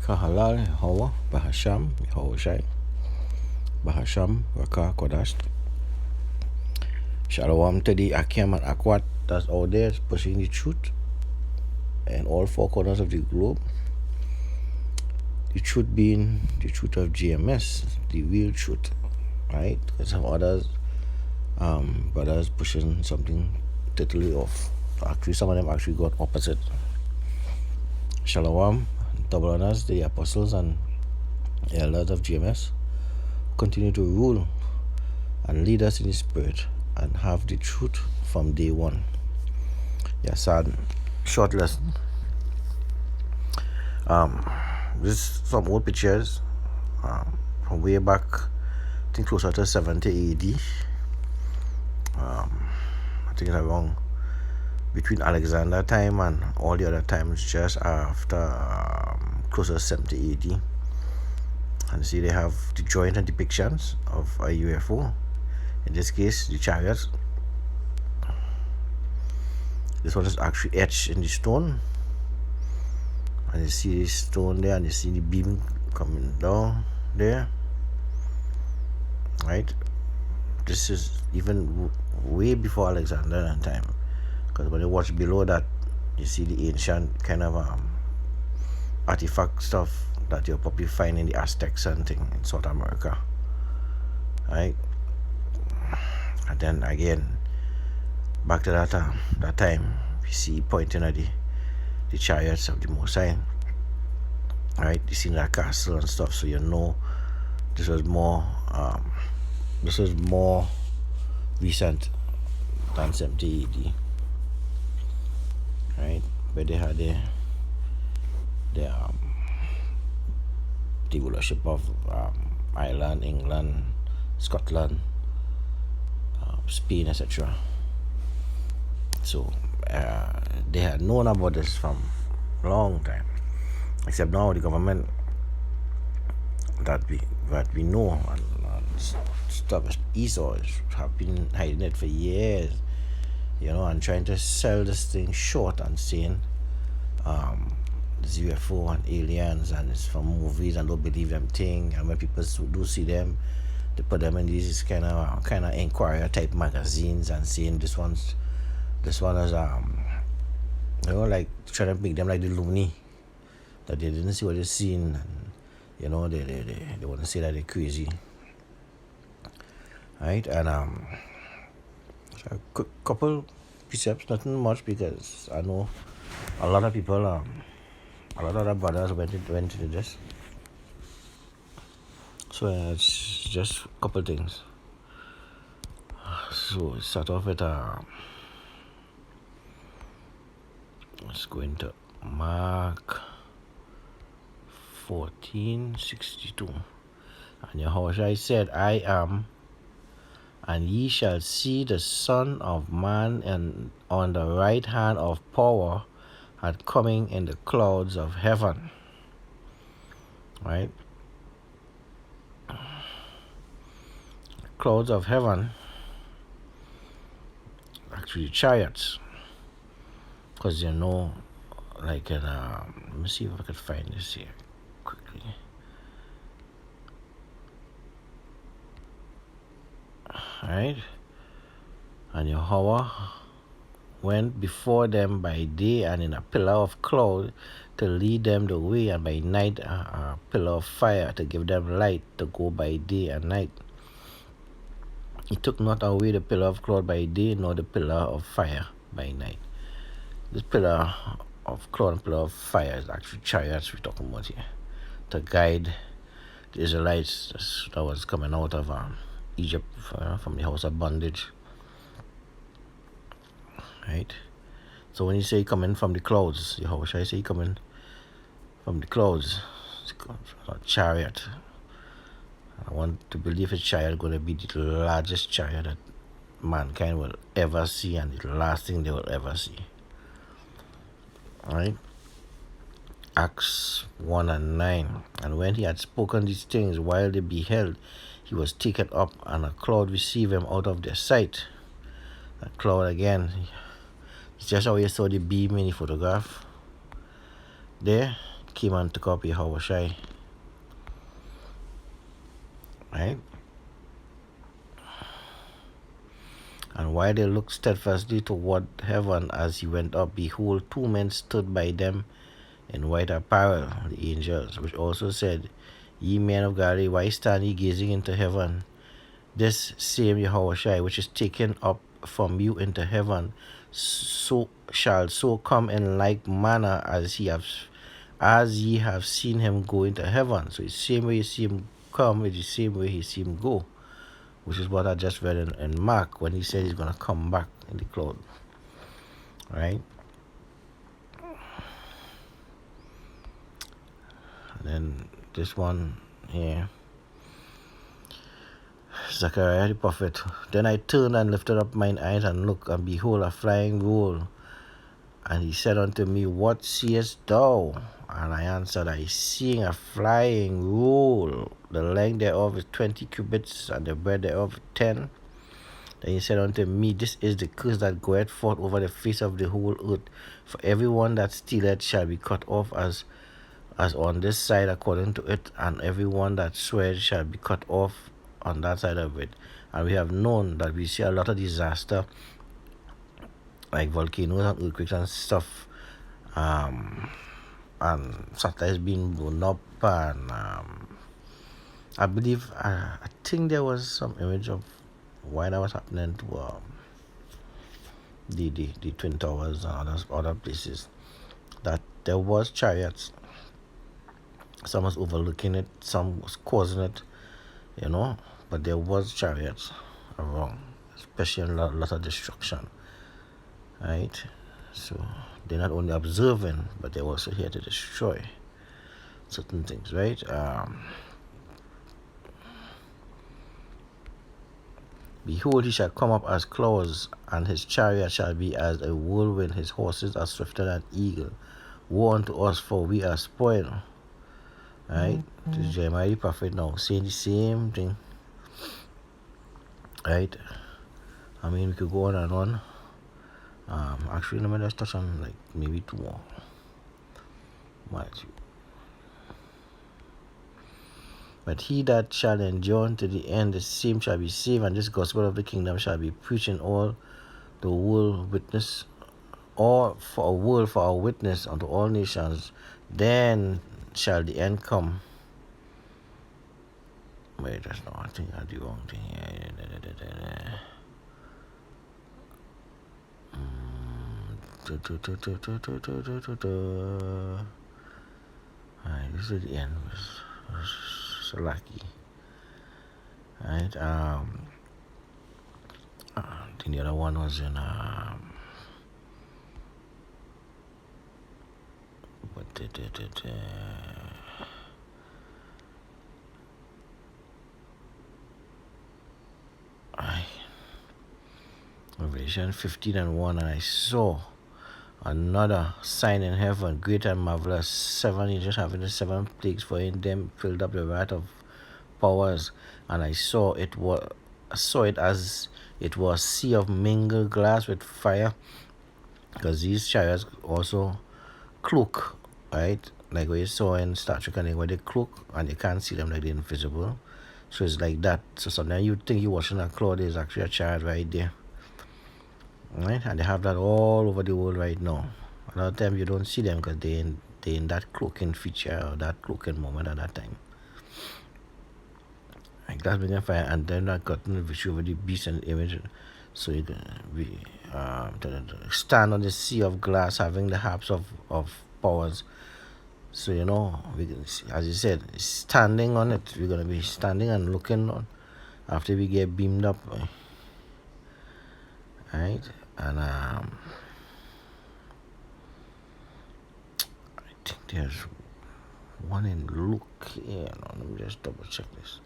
Kahalal, Hawa, Bahasham, Yehoshai, Bahasham, Raka, Kodash. Shalom to the Akim and Akwat that's out there pushing the truth in all four corners of the globe. The truth being the truth of GMS, the real truth, right? Because some others, brothers pushing something totally off. Actually, some of them actually got opposite. Shalom, double honors, the apostles and elders of GMS continue to rule and lead us in the spirit and have the truth from day one. Yes, sad short lesson. This some old pictures from way back, I think closer to 70 AD. I think it's around between Alexander time and all the other times just after closer to 70 AD. And see they have the joint and depictions of a UFO. In this case, the Chariots. This one is actually etched in the stone. And you see the stone there, and you see the beam coming down there. Right? This is even way before Alexander time. Because when you watch below that, you see the ancient kind of artifact stuff that you'll probably find in the Aztecs and thing in South America. Right? And then again, back to that time, we see pointing at the chariots of the Most High. Right? You see that castle and stuff, so you know this was more recent than 70 AD. Right? Where they had the rulership of Ireland, England, Scotland, Spain, etc. So they had known about this from a long time. Except now the government that we know and stuff Esau have been hiding it for years, and trying to sell this thing short and saying this UFO and aliens and it's from movies and don't believe them thing, and when people do see them, they put them in these kind of Inquirer type magazines and saying this one is like trying to make them like the loony, that they didn't see what they're seeing, and they want to say that they're crazy, right? And a couple precepts, nothing much, because I know a lot of people, a lot of other brothers went into this. So it's just a couple things. So we start off with let's go into Mark 14:62. And Yehoshua said, I am, and ye shall see the Son of Man and on the right hand of power and coming in the clouds of heaven. Right? Clouds of heaven, actually chariots. Because like in let me see if I could find this here quickly. Right? And Yahweh went before them by day and in a pillar of cloud to lead them the way, and by night a pillar of fire to give them light to go by day and night. He took not away the pillar of cloud by day, nor the pillar of fire by night. This pillar of cloud and pillar of fire is actually chariots we're talking about here, to guide the Israelites that was coming out of Egypt from the house of bondage. Right? So when you say coming from the clouds, how should I say coming from the clouds? It's a chariot. I want to believe a chariot going to be the largest chariot that mankind will ever see, and the last thing they will ever see. Right? Acts 1:9. And when he had spoken these things, while they beheld, he was taken up, and a cloud received him out of their sight. A cloud again, it's just how you saw the beam in the photograph there. came and took up Yahushai, right? And while they looked steadfastly toward heaven as he went up, behold, two men stood by them in white apparel, the angels, which also said, Ye men of Galilee, why stand ye gazing into heaven? This same Yahushua, which is taken up from you into heaven, shall so come in like manner as ye have seen him go into heaven. So it's the same way you see him come, it's the same way you see him go, which is what I just read in Mark when he said he's going to come back in the cloud. Right? And then this one here, Zechariah the prophet. Then I turned and lifted up mine eyes and looked, and behold, a flying roll. And he said unto me, What seest thou? And I answered, I seeing a flying roll. The length thereof is 20 cubits, and the breadth thereof 10. Then he said unto me, This is the curse that goeth forth over the face of the whole earth. For everyone that stealeth shall be cut off as on this side according to it, and everyone that swears shall be cut off on that side of it. And we have known that we see a lot of disaster, like volcanoes and earthquakes and stuff, and satellites being blown up, and I believe, I think there was some image of why that was happening to the Twin Towers and other places, that there was chariots. Some was overlooking it, some was causing it, but there was chariots around, especially a lot of destruction, right? So they're not only observing, but they're also here to destroy certain things, right? Behold, he shall come up as clouds, and his chariot shall be as a whirlwind, his horses are swifter than eagle. Woe unto us, for we are spoiled. Right? This is Jeremiah the prophet now saying the same thing. Right? I mean, we could go on and on. Actually, let me just touch on like maybe two more. But he that shall endure unto the end, the same shall be saved, and this gospel of the kingdom shall be preached in all the world witness, or for a witness unto all nations. Then shall the end come. Wait, that's not, I think I do wrong thing here. Alright, this is the end. So lucky. Right? I think the other one was in Revelation 15:1, and I saw another sign in heaven, great and marvelous, 7 angels having the 7 plagues, for in them filled up the wrath of powers. And I saw it as it was sea of mingled glass with fire, because these chariots also cloak, right? Like what you saw in Star Trek, and where they cloak and you can't see them, like they're invisible. So it's like that. So sometimes you think you're watching a cloud, there's actually a chariot right there. Right? And they have that all over the world right now. A lot of times you don't see them because they're in that cloaking feature or that cloaking moment at that time. Like that's been a fire, and then I got the visual over the beast and the image. So you stand on the sea of glass, having the harps of powers. So we can, as you said, standing on it. We're gonna be standing and looking on after we get beamed up. Right? And I think there's one in Luke here. No, let me just double check this.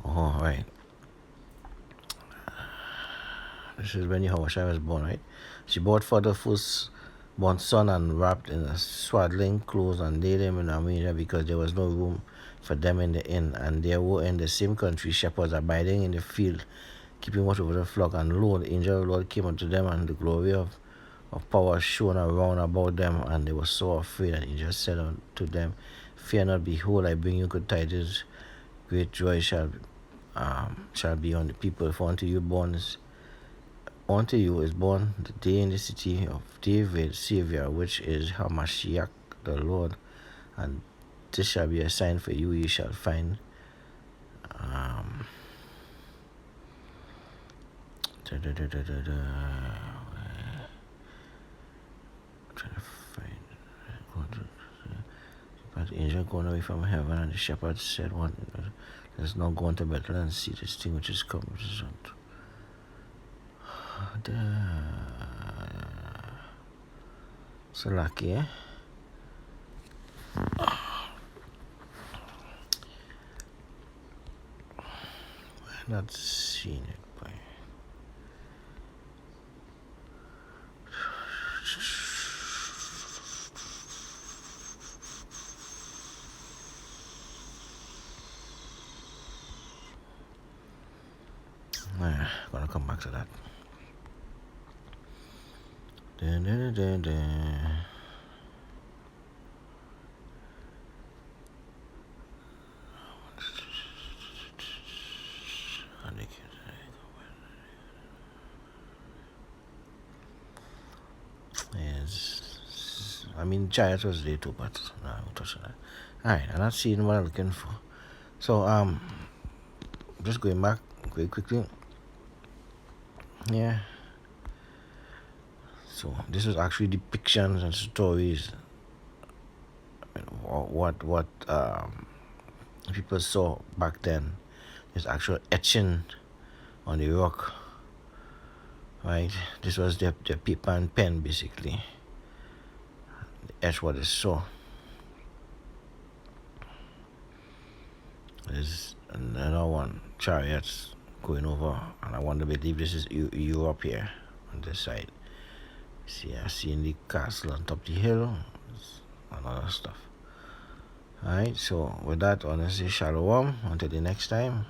Oh, right. This is when Yahushua was born, right? She brought forth the firstborn son and wrapped in a swaddling clothes and laid him in a manger, because there was no room for them in the inn. And there were in the same country shepherds abiding in the field, keeping watch over the flock, and lo, the angel of the Lord came unto them, and the glory of power shone around about them, and they were so afraid. And he just said unto them, Fear not, behold, I bring you good tidings. Great joy shall be on the people, for unto you is born the day in the city of David Savior, which is Hamashiach the Lord. And this shall be a sign for you. Ye shall find trying to find but the angel going away from heaven, and the shepherd said, "One, let's not go into battle and see this thing which is come." So lucky, eh? I'm not seeing it, boy. Gonna come back to that. Yes, I mean, Chariots was there too, but no, I'm not touching that. Alright, I'm not seeing what I'm looking for. So, just going back very quickly. Yeah. So this is actually depictions and stories. What people saw back then. There's actual etching on the rock. Right? This was their paper and pen basically. They etched what they saw. There's another one, Chariots going over, and I want to believe this is Europe here on this side. See, I see in the castle on top of the hill and other stuff. Alright, so with that, I want to say shalom until the next time.